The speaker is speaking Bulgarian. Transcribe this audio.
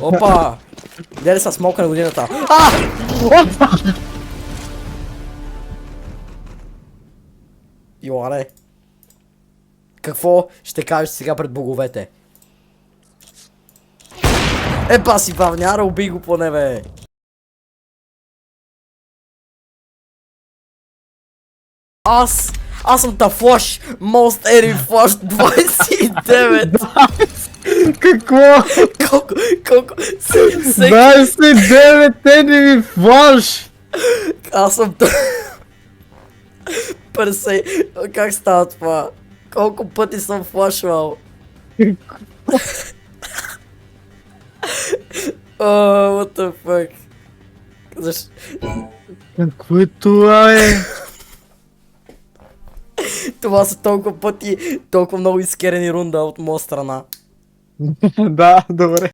Опа! Дели са смока на годината. Йоане. Какво ще кажеш сега пред боговете? Епа си бавняра, убий го поне бе! Аз съм Тафлаш! Most Eri Flash 29! Какво? Колко? 29 enemy флаш! Аз съм Персей, как става това? Колко пъти съм флашвал? What the fuck? Защо? Какво е това, бе? Това са толкова пъти, толкова много изкерени рунда от моя страна. Да, добре.